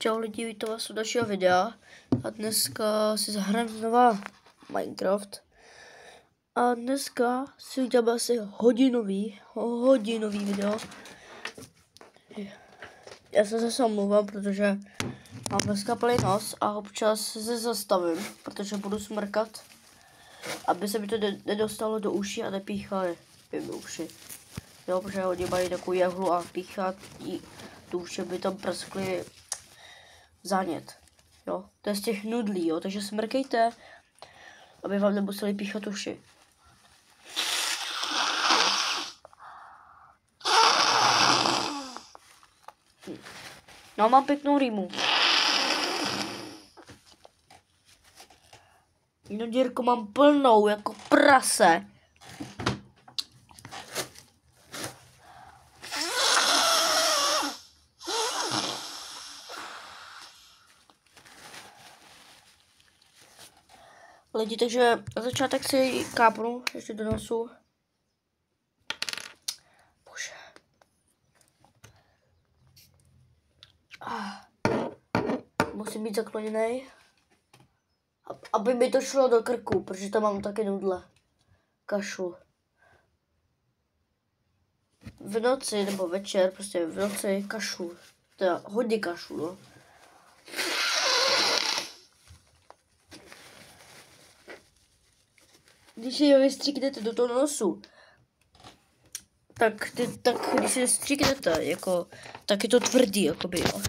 Čau lidi, vítám vás u dalšího videa a dneska si zahrajeme znova Minecraft a dneska si uděláme asi hodinový video. Já se zase omlouvám, protože mám dneska plný nos a občas se zastavím, protože budu smrkat, aby se mi to nedostalo do uší a nepíchali mi uši. Jo, protože oni mají takovou jehlu a píchat do uši, by tam prskly zánět. Jo, to je z těch nudlí, jo, takže smrkejte, aby vám nemuseli píchat uši. No, mám pěknou rýmu. No, dírku mám plnou, jako prase. Lidi, takže na začátek si kápnu ještě do nosu. Bože. Musím být zakloněný, aby mi to šlo do krku, protože tam mám taky nudle. Kašlu. V noci nebo večer, prostě v noci kašlu. Teda hodně kašlu, no. Když si vystříknete do toho nosu, tak když si vystříknete, jako, tak je to tvrdý, jakoby, jo.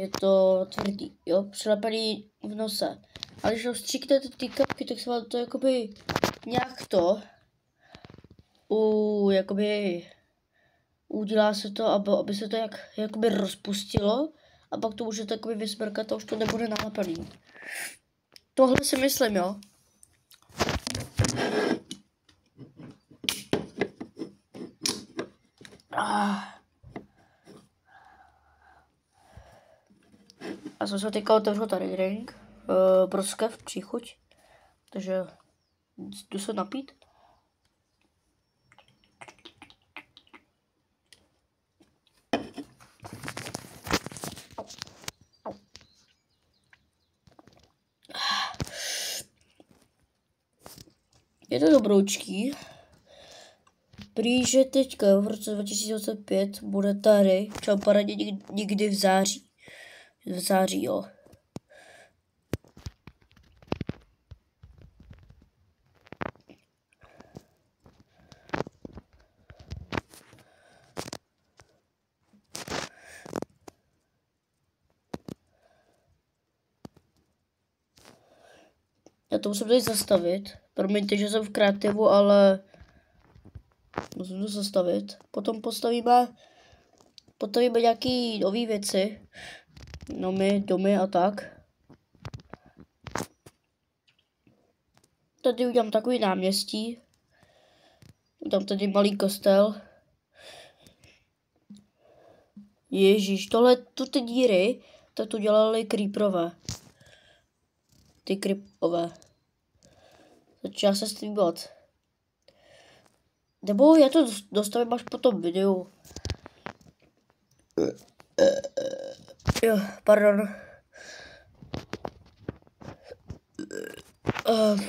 Je to tvrdý, jo, přilepený v nose. A když vystříknete ty kapky, tak se vám to, jakoby, nějak to, jakoby, udělá se to, aby se to jakoby rozpustilo, a pak to můžete, jakoby, vysmrkat a už to nebude nalepený. Tohle si myslím, jo. A jsem se teďka otevřel tady drink, broskev, příchuť, takže jdu se napít. Je to dobroučký. Prý, že teďka v roce 2025 bude tady Čauparadě někdy v září. V září, jo. Já to musím tady zastavit. Promiňte, že jsem v kreativu, ale musím to zastavit. Potom postavíme nějaký nový věci. Domy a tak. Tady udělám takový náměstí. Udělám tady malý kostel. Ježíš, ty díry, tak to dělali creeperové. Ty creeperové. Začíná se streamovat. Nebo já to dostavím až po tom videu. Jo, pardon.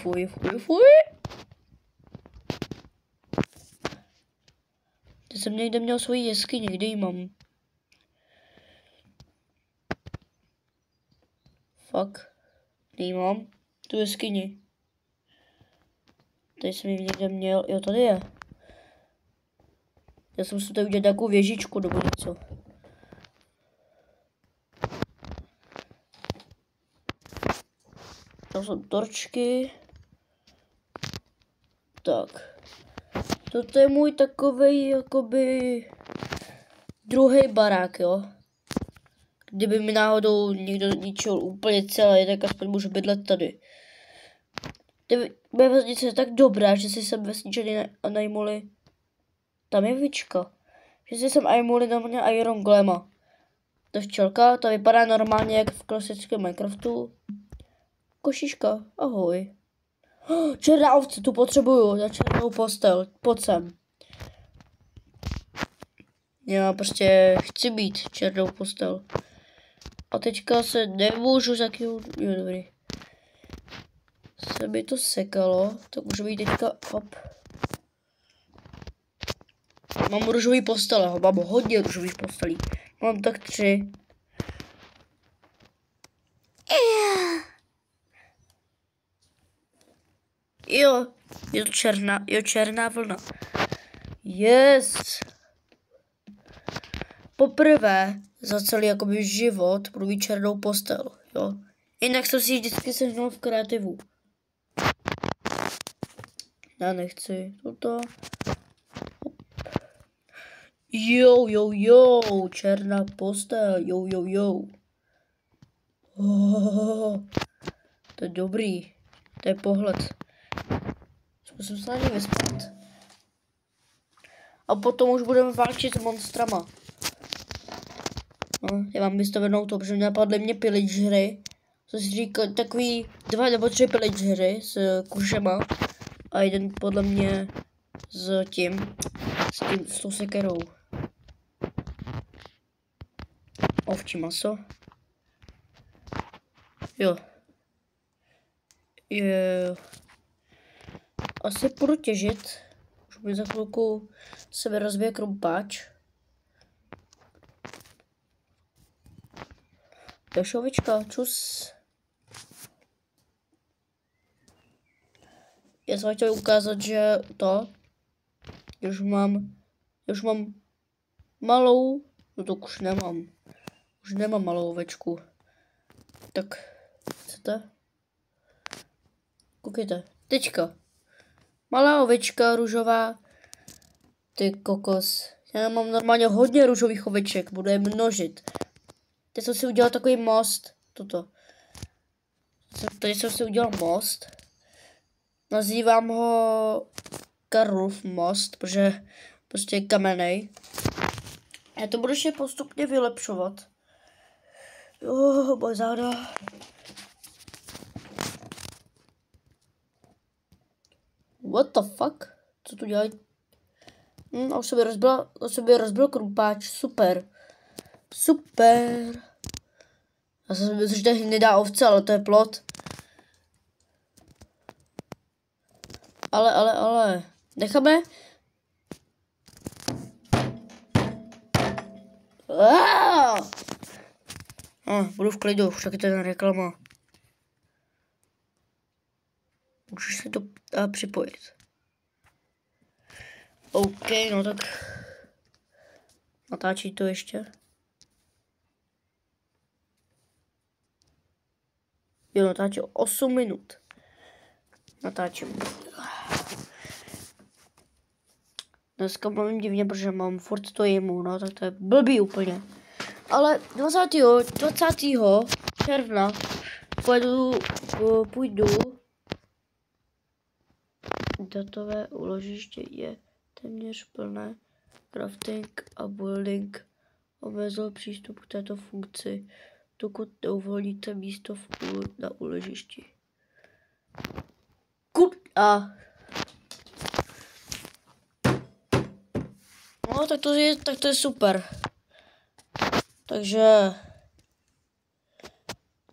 Fuj. Já jsem někde měl svoji jeskyni, kde ji mám? Fuck. Nemám tu jeskyni. Tady jsem ji někde měl, jo, tady je. Já jsem si tady udělal nějakou věžičku nebo něco. Tam jsou torčky. Tak. Toto je můj takovej, jakoby, druhý barák, jo. Kdyby mi náhodou někdo ničil úplně celé, tak aspoň můžu bydlet tady. Moje vesnice je tak dobrá, že si sem vesničany najmuli. Tam je vička. Že si sem najmuli na mě Iron Golema. To včelka, ta vypadá normálně jak v klasickém Minecraftu. Košiška, ahoj. Černá ovce, tu potřebuju na černou postel, pojď sem. Já prostě chci mít černou postel. A teďka se nemůžu zakinout. Jo, dobrý. Se mi to sekalo, tak můžu jít teďka, hop. Mám růžový postele, mám hodně růžových postelí. Mám tak 3. Jo, je to černá vlna. Yes. Poprvé za celý jakoby život budu mít černou postel, jo. Jinak jsem si vždycky sehnal v kreativu. Já nechci toto. Jo, černá postel, jo. Oh, to je dobrý, to je pohled. Zkusím se na ně vyspat. A potom už budeme válčit s monstrama. No, já mám vystavenou to, protože napadly mě pillagery. Co si říká, takový 2 nebo 3 pillagery s kušema. A jeden podle mě s tou sekerou. Ovčí maso. Jo. Asi půjdu těžit. Už mi za chvilku se rozbije krumpáč. Dešovička, čus. Já jsem chtěl ukázat, že už mám malou, no to už nemám. Už nemám malou ovečku. Tak, chcete? Koukejte, teďka. Malá ovečka, růžová. Ty kokos. Já mám normálně hodně růžových oveček, budu je množit. Teď jsem si udělal takový most. Tady jsem si udělal most. Nazývám ho Karlův most, protože prostě je kamenej. Já to budu ještě postupně vylepšovat. Jo, moje záda. What the fuck? Co tu dělají? A už se by rozbil krumpáč. Super. Já jsem myslel, že to je hnedá ovce, ale to je plot. Ale. Necháme. Budu v klidu, však je to jen reklama. Můžeš se to připojit. OK, no tak. Natáčí to ještě. Jo, natáčí 8 minut. Natáčím. Dneska mluvím divně, protože mám furt to jemu, no, tak to je blbý úplně. Ale 20. června půjdu. Datové úložiště je téměř plné. Crafting a building omezil přístup k této funkci, dokud neuvolníte místo na úložišti. No, tak to je super. Takže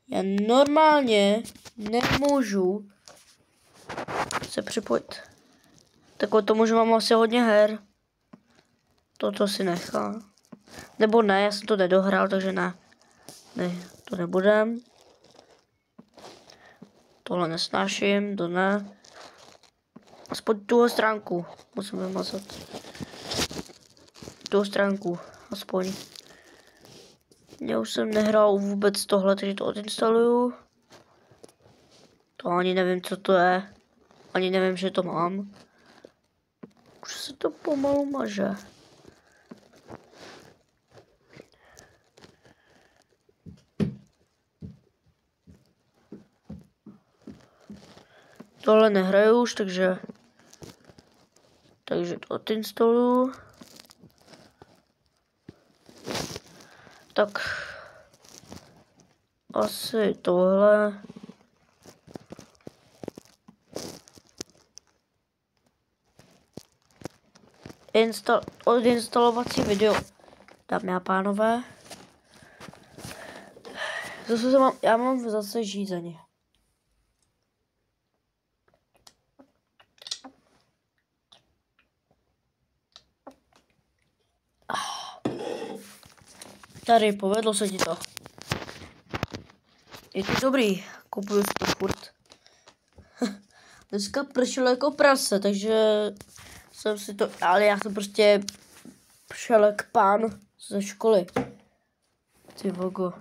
já normálně nemůžu se připojit. Tak o tomu, že mám asi hodně her. Toto si nechá. Nebo ne, já jsem to nedohrál, takže ne. Ne, to nebudem. Tohle nesnáším, to ne. Aspoň tuhle stránku musím vymazat. Tu stránku, aspoň. Já už jsem nehrál vůbec tohle, takže to odinstaluju. To ani nevím, co to je. Ani nevím, že to mám. Už se to pomalu maže. Tohle nehraju už, takže to odinstaluju. Tak asi tohle. Odinstalovací video, dámy a pánové. Já mám zase žízeň. Tady, povedlo se ti to. Je to dobrý, kupuju si to furt. Dneska pršelo jako prase, takže jsem si to, ale já jsem prostě šelek pán ze školy. Ty vogo.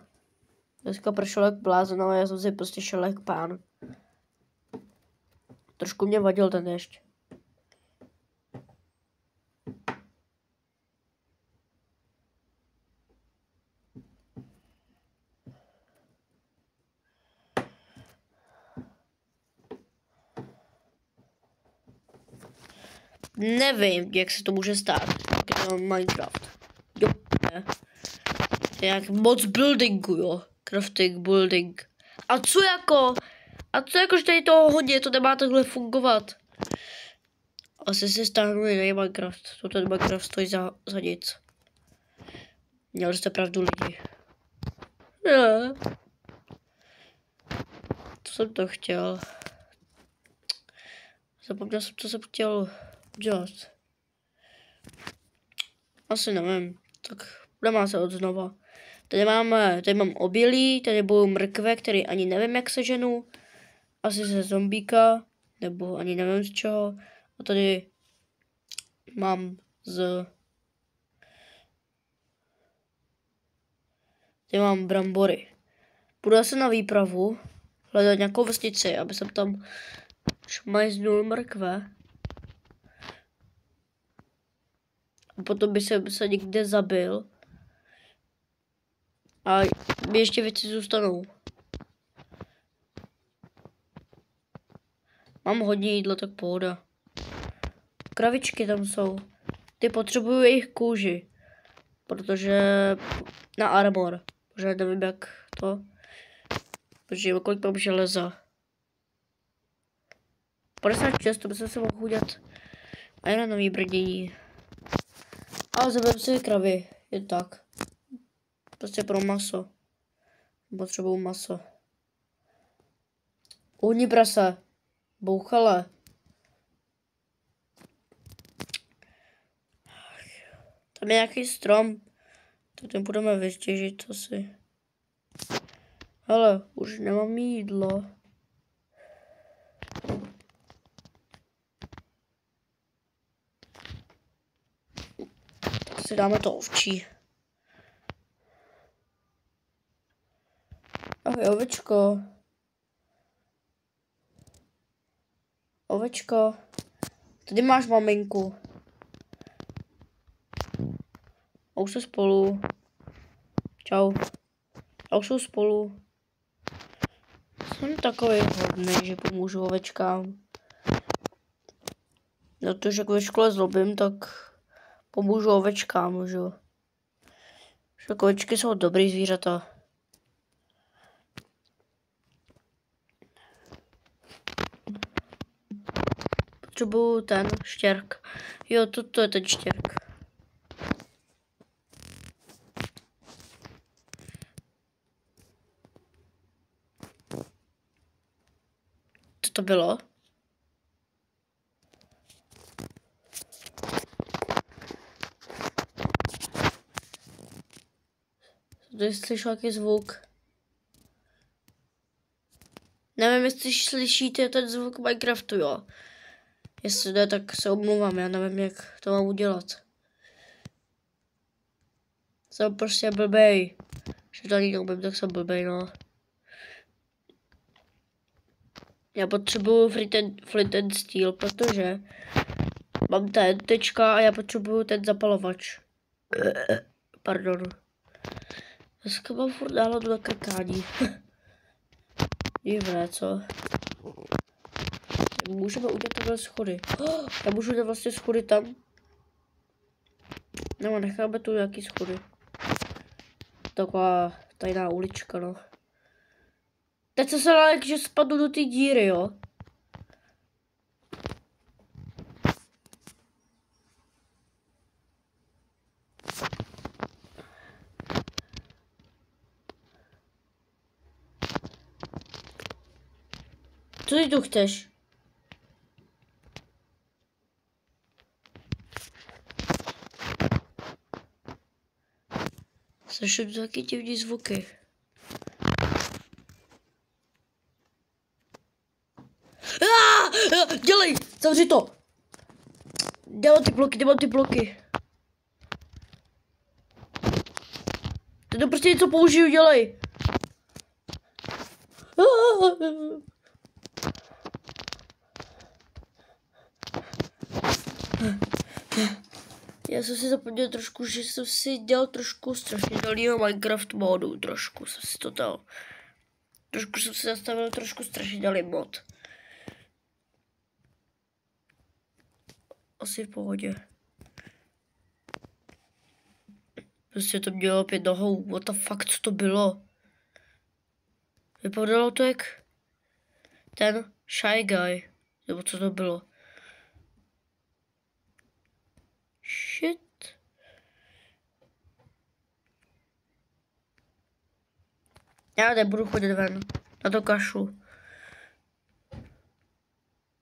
Dneska pršelo jak blázen, ale já jsem si prostě šelek pán. Trošku mě vadil ten déšť. Nevím, jak se to může stát. Jak je to Minecraft. Jo, ne. To je jak moc buildingu, jo. Crafting, building. A co jako, že tady toho hodně, to nemá takhle fungovat. Asi se stáhnu jiný Minecraft. To ten Minecraft stojí za nic. Měli jste pravdu, lidi. Ne. Co jsem to chtěl? Zapomněl jsem, co jsem chtěl dělat. Asi nevím. Tak budeme se od znova. Tady mám obilí, tady budou mrkve, který ani nevím, jak se ženu. Asi ze zombíka, nebo ani nevím z čeho. A tady mám tady mám brambory. Půjdu asi na výpravu, hledat nějakou vesnici, aby jsem tam šmajznul mrkve. A potom by se někde zabil. A mi ještě věci zůstanou. Mám hodně jídla, tak pohoda. Kravičky tam jsou. Ty potřebuju jejich kůži. Protože na armor. Protože nevím jak to. Protože kolik mám železa. 56, to by se mohl udělat. A jen na nový brdění. A zaberu si kravy. Jen tak. Prostě pro maso. Potřebuju maso. Uhni prase. Bouchale. Tam je nějaký strom. Tak ten budeme vytěžit asi. Hele, už nemám jídlo. Tak si dáme to ovčí. Ahoj, ovečko. Ovečko. Tady máš maminku. A už jsou spolu. Čau. A už jsou spolu. Jsem takový hodný, že pomůžu ovečkám. Na to, že ve škole zlobím, tak pomůžu ovečkám, že jo. Ovečky jsou dobrý zvířata. Potřebuju ten štěrk. Jo, to je ten štěrk. Co to bylo? Tady slyšel jaký zvuk. Nevím, jestli slyšíte ten zvuk Minecraftu, jo. Jestli ne, tak se omluvám, já nevím, jak to mám udělat. Jsem prostě blbej. Že to ani neumím, tak jsem blbej, no. Já potřebuju flint and steel, protože mám ten tečka a já potřebuju ten zapalovač. Pardon. Dneska mám furt náladu na krkání. Divné, co? Můžeme udělat takhle schody. Já můžu udělat vlastně schody tam. No, necháme tu nějaký schody. Taková tajná ulička, no. Teď se dá, že spadnu do té díry, jo. Co ty tu chceš? Slyším taky divný zvuky. Dělej! Zavři to! Dělám ty bloky. Ty to prostě něco použiju, dělej! Já jsem si zapomněl trošku, že jsem si dělal trošku strašidelného Minecraft modu, trošku jsem si to dal. Trošku jsem si nastavil trošku strašidelný mod. Asi v pohodě. Prostě to mělo 5 nohou, what the fuck, co to bylo? Vypadalo to jak ten Shy Guy, nebo co to bylo? Shit. Já nebudu chodit ven, na to kašlu.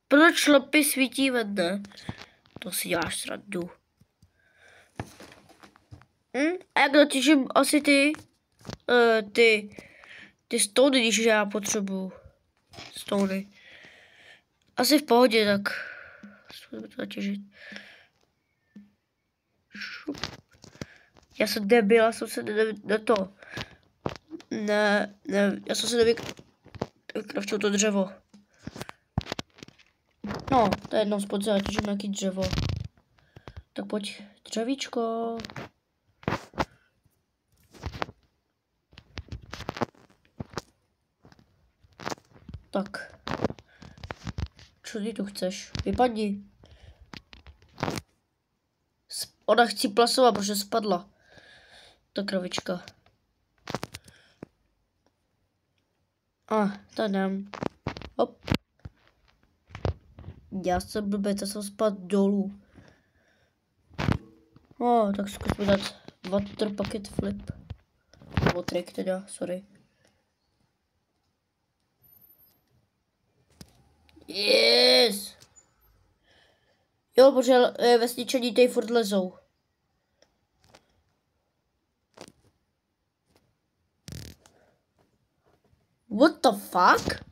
Proč lopy svítí ven, ne? To si děláš srandu. A jak natěžím asi ty stony, když já potřebuju stony. Asi v pohodě, tak zkusím to natěžit. Já jsem debil, já jsem se já jsem se nevykraftil to dřevo. No, to je jednou spod zatěžím nějaký dřevo. Tak pojď, dřevíčko. Tak. Co ty tu chceš? Vypadni. Ona chci plasovat, protože spadla. Ta kravička. To dám. Hop. Já jsem blbec, já jsem spadl dolů. Tak zkusme dát water bucket flip. Nebo trick teda, sorry. Yes! Jo, protože vesničaní tady furt lezou. What the fuck?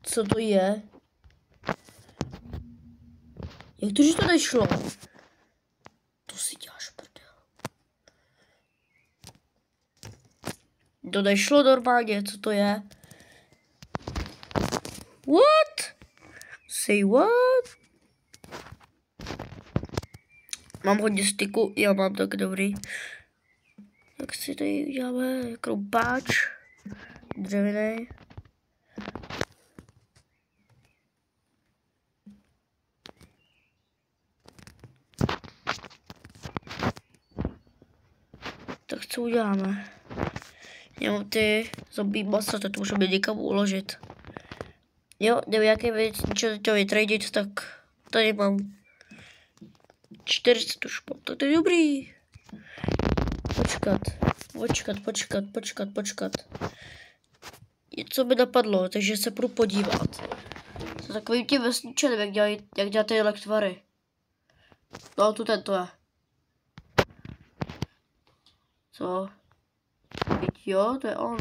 Co to je? Jak to, že to nešlo? To si děláš prdel. To nešlo normálně, co to je? What? Say what? Mám hodně styku, já mám tak dobrý. Tak si tady uděláme krompáč. Dřevěný. Tak co uděláme? Jo, ty zombie masa, to můžeme někam uložit. Jo, nevím, jaký věc, něco to vytradit, tak tady mám 400 už mám, tak to je dobrý. Počkat. Něco mi napadlo, takže se budu podívat. Jsem takovým tím vesničanem, jak dělat ty lektvary. No, tu tento je. Co? Jo, to je on.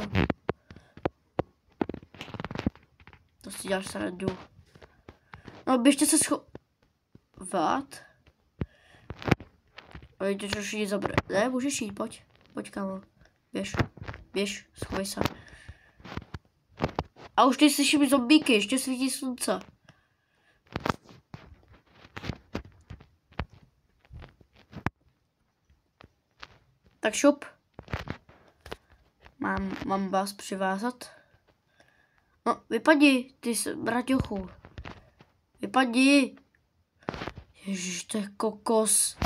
To si děláš srandu. No, běžte se schovat. Ale to už jít zabrat. Ne, můžeš jít, pojď kámo. Běž, schovej se. A už teď slyším zombíky, ještě svítí slunce. Tak šup. Mám vás přivázat. No, vypadni, ty braťochu. Vypadni. Ježiš, to je kokos.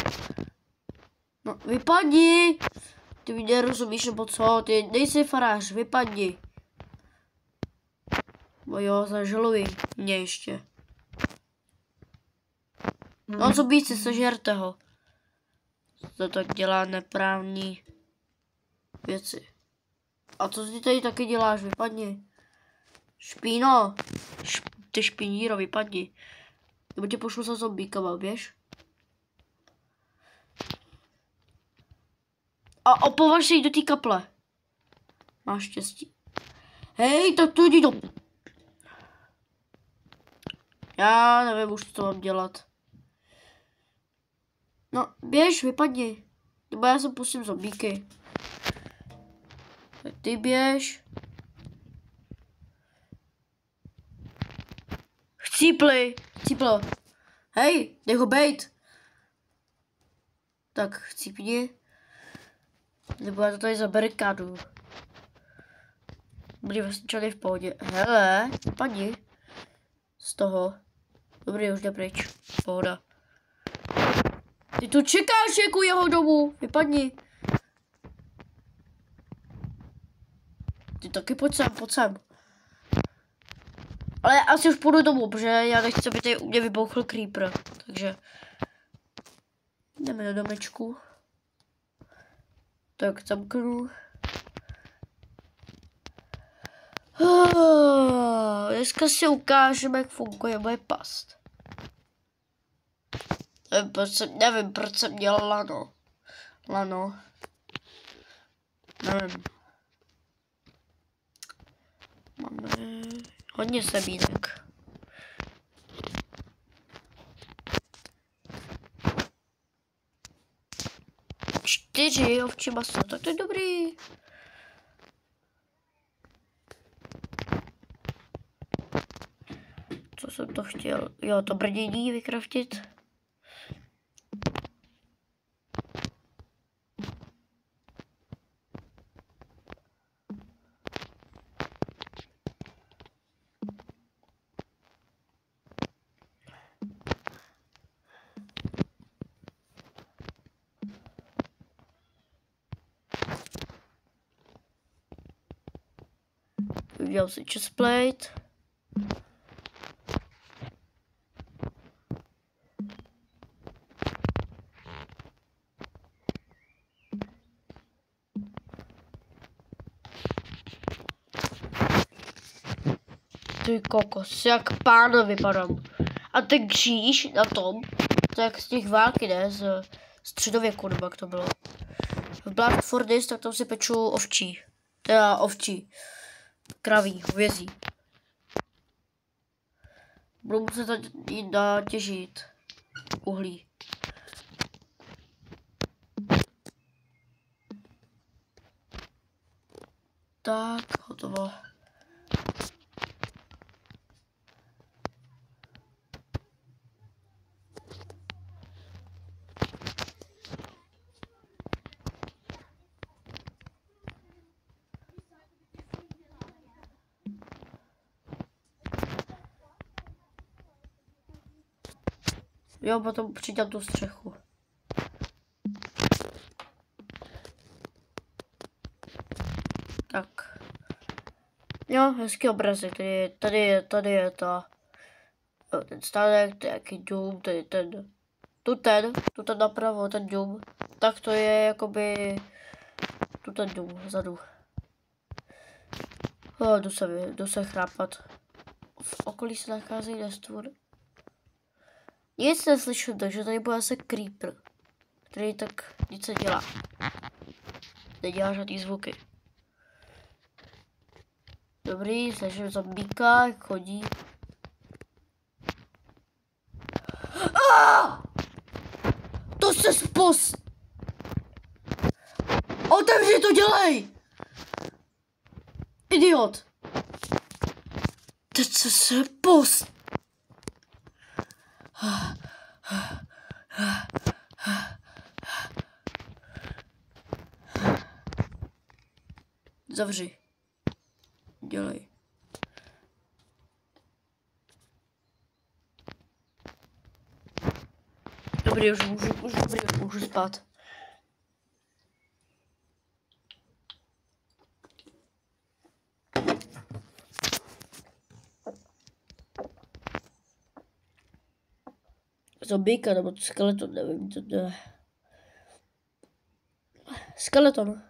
No, vypadni. Ty mi nerozumíš, nebo co? Ty nejsi farář, vypadni. No jo, zažaluj mě ještě. No, co víc, sežerte ho. To tak dělá neprávní věci. A co ty tady taky děláš? Vypadni. Špíno. Ty špiníro, vypadni. Nebo tě pošlu za zombíkama, běž? A opovaž se jít do té kaple. Máš štěstí. Hej, tak to jdi do... Já nevím už, co mám dělat. No, běž, vypadni. Nebo já se pustím zombíky. Tak ty běž. Chcíplo. Hej, nech ho bejt. Tak, chcípni. Nebo já to tady zabarikádu. Bude vlastně v pohodě. Hele, vypadni. Z toho. Dobrý, už jde pryč. Pohoda. Ty tu čekáš jako jeho domu. Vypadni. Ty taky pojď sem. Ale asi už půjdu domů, protože já nechci, aby tady u mě vybouchl creeper. Takže jdeme do domečku. Tak zamknu. Dneska si ukážeme, jak funguje moje past. Nevím, proč jsem měl lano. Nevím. Máme hodně semínek. Čtyři ovčí maso, tak to je dobrý. Co jsem to chtěl? Jo, to brnění vykraftit. Udělám si chestplate. Ty kokos, jak pána vypadám. A ten kříž na tom, to jak z těch války, ne? Z středověku, nebo jak to bylo. V Black Forest, tak tam si peču ovčí. Teda ovčí. Kraví, hovězí. Budu muset jít natěžit uhlí. Tak, hotovo. Jo, potom přidám tu střechu. Tak. Jo, hezký obrazek. Tady je ta... ten stánek, to je jaký dům, tady ten... Tu ten napravo, ten dům. Tak to je jakoby... Tu ten dům, vzadu. Jdu se chrápat. V okolí se nachází nestvor. Nic neslyším, takže tady bude asi creeper, který tak nic nedělá. Nedělá žádný zvuky. Dobrý, slyším zombíka, jak chodí. To se spos! Otevři to, dělej! Idiot! Teď se post! Zavři. Dělej. Dobrý, už můžu spát. Zombíka nebo skeleton, nevím, co to je. Skeleton.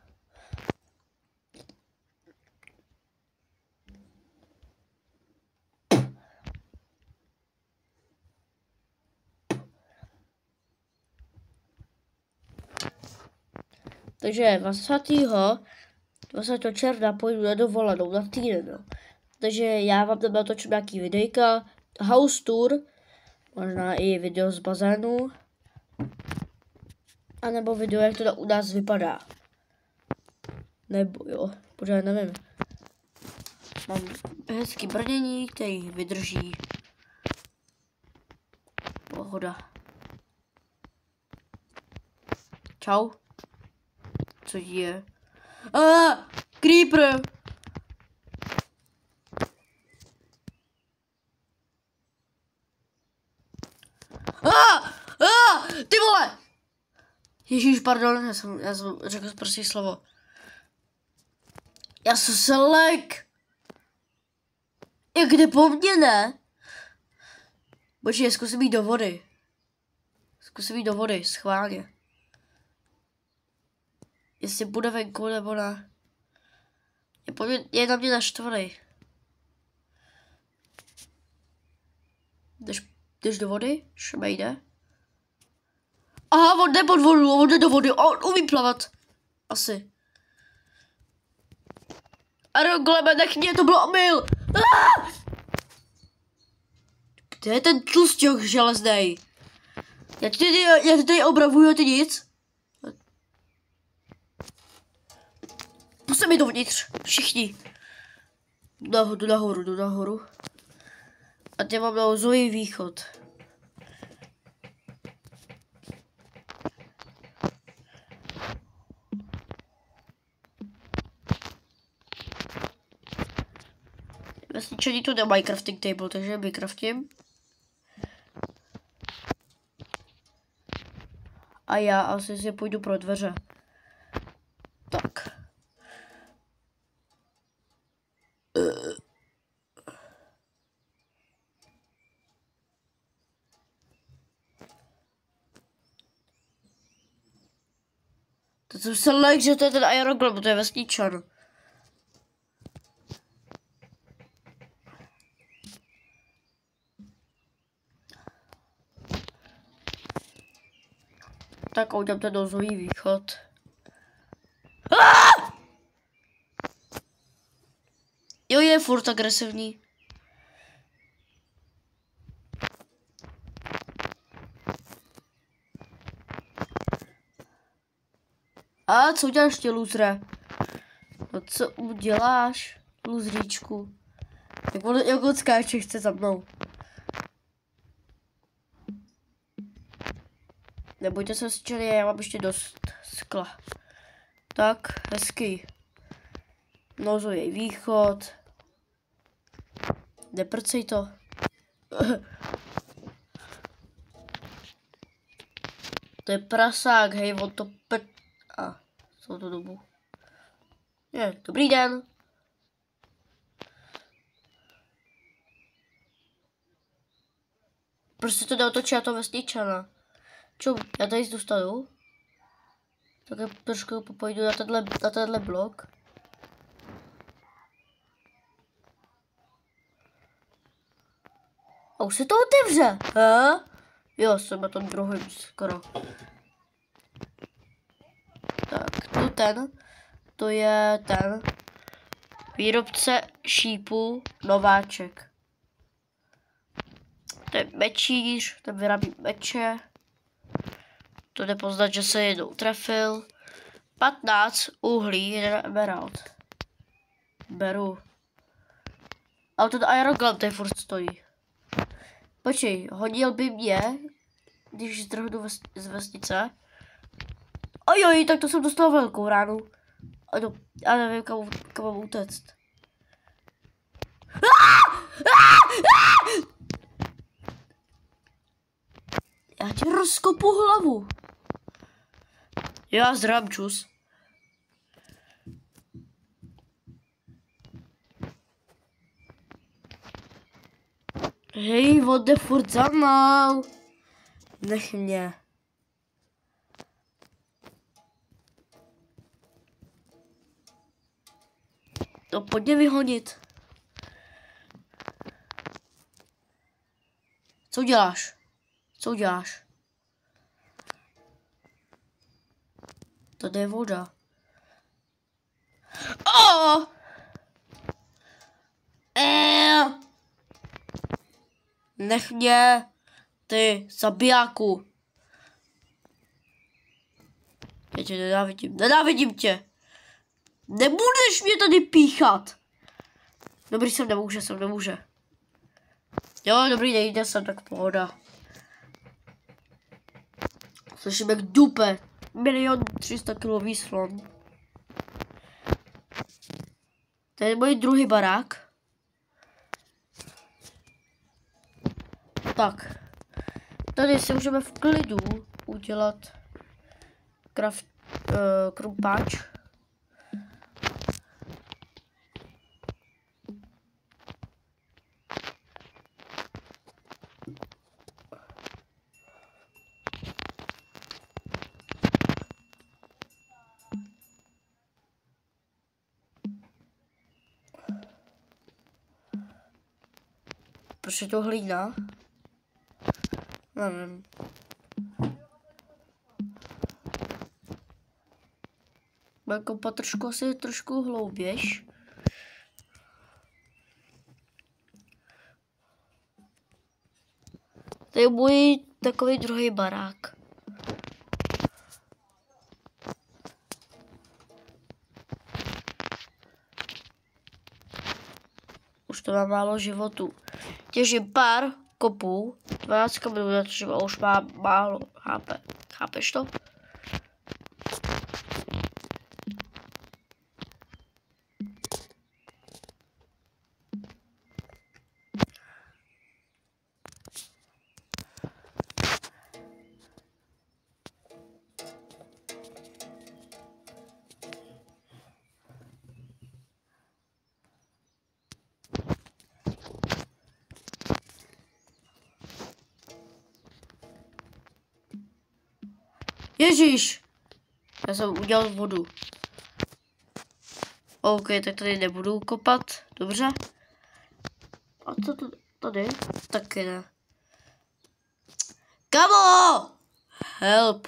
Takže 20. června pojdu na dovolenou na týden. No. Takže já vám tam natočím nějaký videjka, house tour, možná i video z bazénu, anebo video, jak to u nás vypadá. Nebo jo, pořád nevím. Mám hezký brnění, který vydrží. Pohoda. Čau. Co je? Creeper! Ty vole! Ježíš, pardon, já jsem řekl prostě slovo. Já jsem se lek. Jak jde po mně, ne? Bože, zkusím jít do vody. Schválně. Jestli bude venku, nebo ne. Je na mě naštvaný. Jdeš do vody? Šmejde. Aha, on jde pod vodu, on jde do vody, on umí plavat. Asi. Aeroglebe, nech mě, to bylo omyl. Kde je ten tlusťok železnej? Já ti tady obravuju, ty nic. Pusťte mi dovnitř, všichni. Jdu nahoru. A teď mám nouzový východ. Vesničaní tu nemají crafting table, takže my craftím. A já asi si půjdu pro dveře. Tak. To jsem se lek, že to je ten aeroglob, to je vesničan. Tak udělám ten nouzový východ. Jo, je furt agresivní. A co uděláš, ty lůzre? No co uděláš, lůzříčku? Jak on skáče, chce za mnou. Nebojte se, sčeli, já mám ještě dost skla. Tak, hezký. Nouzový východ. Neprcej to. To je prasák, hej, on to celou tu dobu. Je, dobrý den. Prostě to neotočí na to vesničana. Čo, já tady dostanu. Tak trošku popojdu na tenhle blok. A už se to otevře, ha? Jo, jsem na tom druhém skoro. Tak, to je ten výrobce šípů Nováček. To je mečíř, ten vyrábí meče. To jde poznat, že se jednou trefil. 15 uhlí, 1 emerald. Beru. Ale ten aeroglam tady furt stojí. Počkej, hodil by mě, když zdrhnu z vesnice. Ojoj, tak to jsem dostal velkou ránu. Ano, já nevím, kam mám utéct. Já ti rozkopu hlavu. Já zdrám čus. Hej, on jde furt za mnou. Nech mě. No, pojď vyhonit. Co uděláš? Co uděláš? Tady je voda. Oh! Nech mě, ty zabijáku. Já tě nenávidím tě. Nebudeš mě tady píchat. Dobrý, jsem nemůže. Jo, dobrý, nejde jsem, tak pohoda. Slyším jak dupe. 1 300 000 kilový slon. To je můj druhý barák. Tak. Tady si můžeme v klidu udělat krumpáč. Proč je to hlína? Nevím. Bude kopat trošku hlouběž. To je můj takový druhý barák. Už to má málo životů. Těžím pár kopů, 12 minut, takže už má málo HP. Chápeš to? Ježíš! Já jsem udělal vodu. OK, tak tady nebudu kopat. Dobře. A co to tady? Taky ne. Kamo! Help!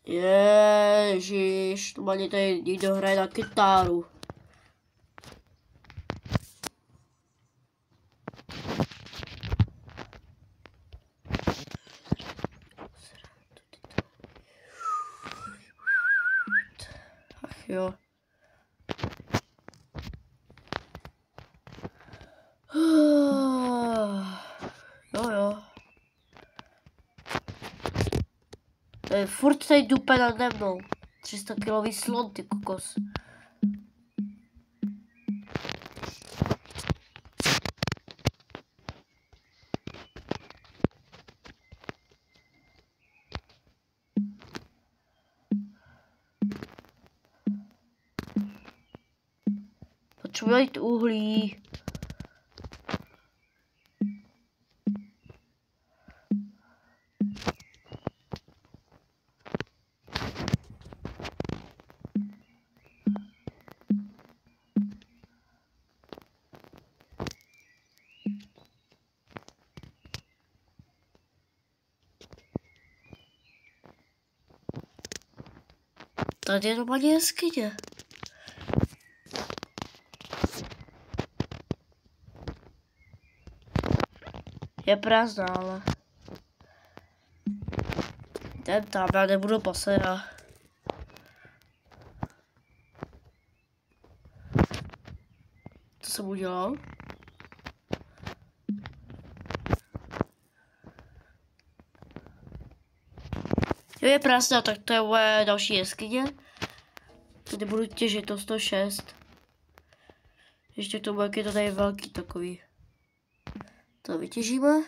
Ježíš, to má tady někdo hraje na kytáru. Jo. Jo. To je furt tady dupe nade mnou. 300 kilový slon, ty kokos. Potřebuji najít uhlí. Tady je normálně jeskyně. Je prázdná, ale... Jdem tam, já nebudu pasera. Co jsem udělal? Jo, je prázdná, tak to je moje další jeskyně. Tady budu těžit to 106. Ještě k tomu, jak je to tady velký takový. To vytěžíme.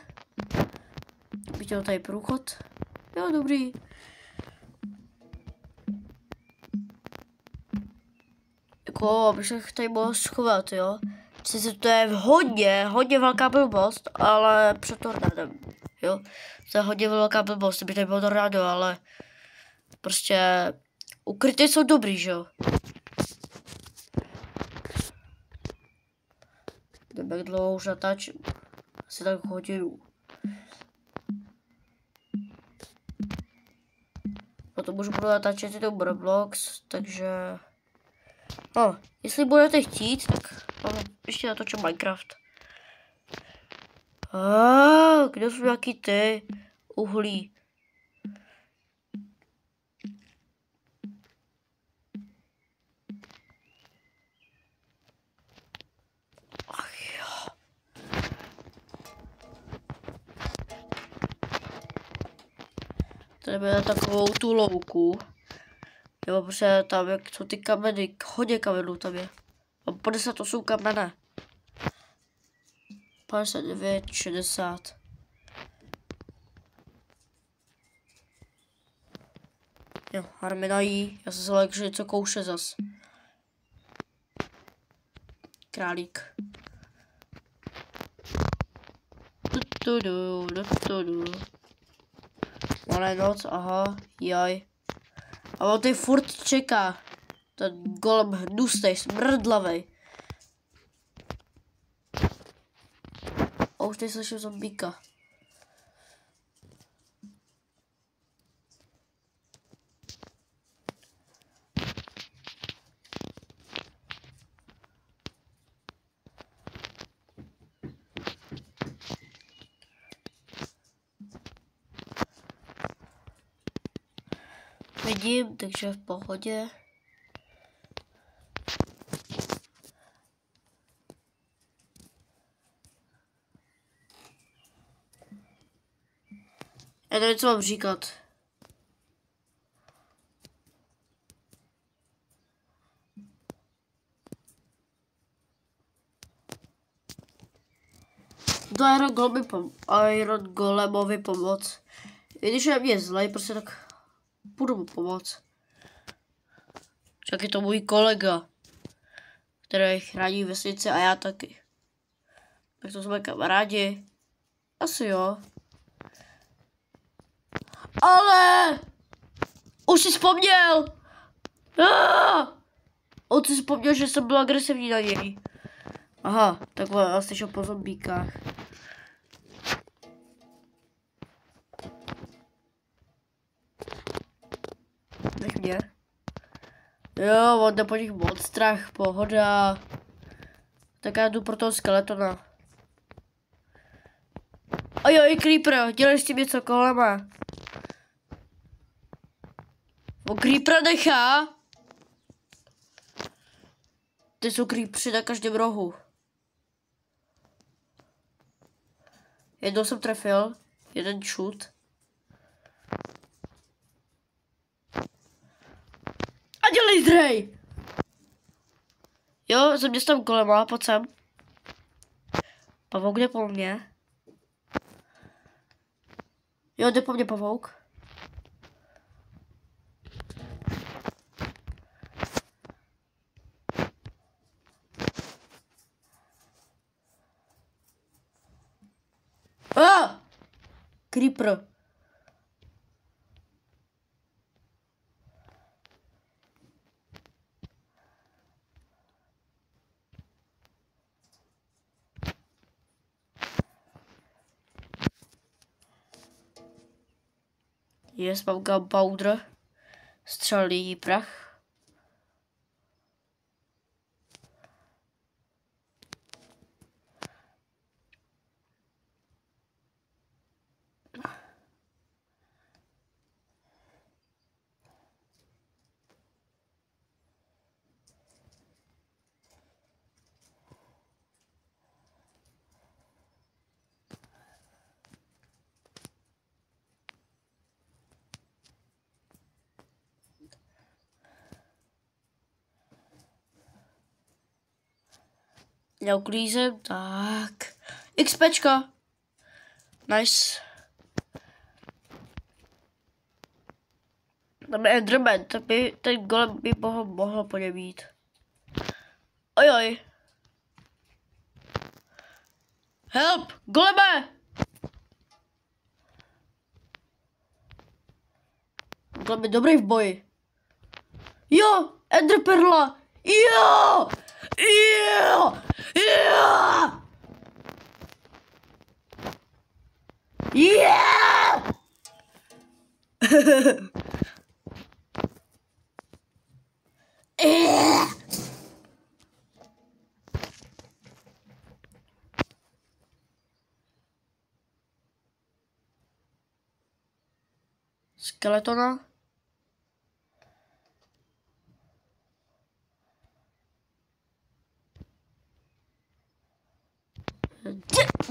Viděl tady průchod. Jo, dobrý. Jako, abych se tady mohl schovat, jo. Sice to je hodně velká blbost, ale před tornádem, jo. To je hodně velká blbost, kdyby tady bylo tornádo, ale prostě ukryty jsou dobrý, že jo. Jdeme, jak dlouho už natáčím. Asi tak hodinu. potom už budu natáčet YouTube Roblox, takže... No, jestli budete chtít, tak ještě natočím Minecraft. Kde jsou nějaký ty uhlí? Ach jo. Tady bude takovou tu louku. Jo, protože tam, jak jsou ty kameny, hodně kamenů tam je. Mám 58 kamene. 59, 60. Jo, Armina jí. Já jsem se lekl, že něco kouše zas. Králík. Ona je noc, aha, jaj. A on tady furt čeká. Ten golem hnusnej, smrdlavej. A už tady slyším zombíka. Vidím, takže v pohodě. Já nevím, co mám říkat. Do Iron Golemovi pomoct. I když je mě zlej, prostě tak budu mu pomoct. Však je to můj kolega, který chrání vesnici a já taky. Tak to jsme kamarádi. Asi jo. Ale! Už si vzpomněl! On si vzpomněl, že jsem byl agresivní na něj. Aha, takhle já slyšel po zombíkách. Nech mě. Jo, on jde po nich moc strach, pohoda. Tak já jdu pro toho skeletona. A jo, i Creeper, dělej s tím něco kolema. O Creepera nechá. Ty jsou Creepři na každém rohu. Jednou jsem trefil, jeden šut. A dělej zdrej! Jo, ze mě tam kolema, pojď sem. Pavouk jde po mně. Jo, jde po mně pavouk. Creeper. Yes, mám gunpowder. Střelný prach. Já uklízím, tak. XPčka. Nice. Tam je Enderman, ten golem by mohl po něm být. Ojoj. Help, goleme! Golem je dobrý v boji. Jo, Enderperla. Jo! Jo! Jo! Yeah! Skeletona.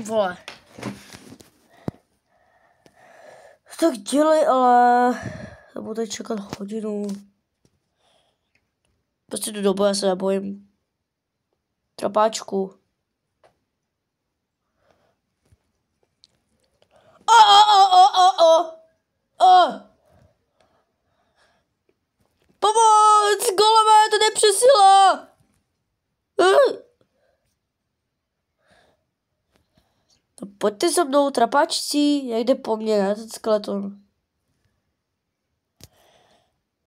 Vole. Tak dělej, ale já budu tady čekat hodinu. Prostě do dobu, já se nebojím. Trapáčku. Pomoc, goleme, to nepřesila. No, pojďte se mnou, trapáčci, jak jde po mně, ne, ten skeleton.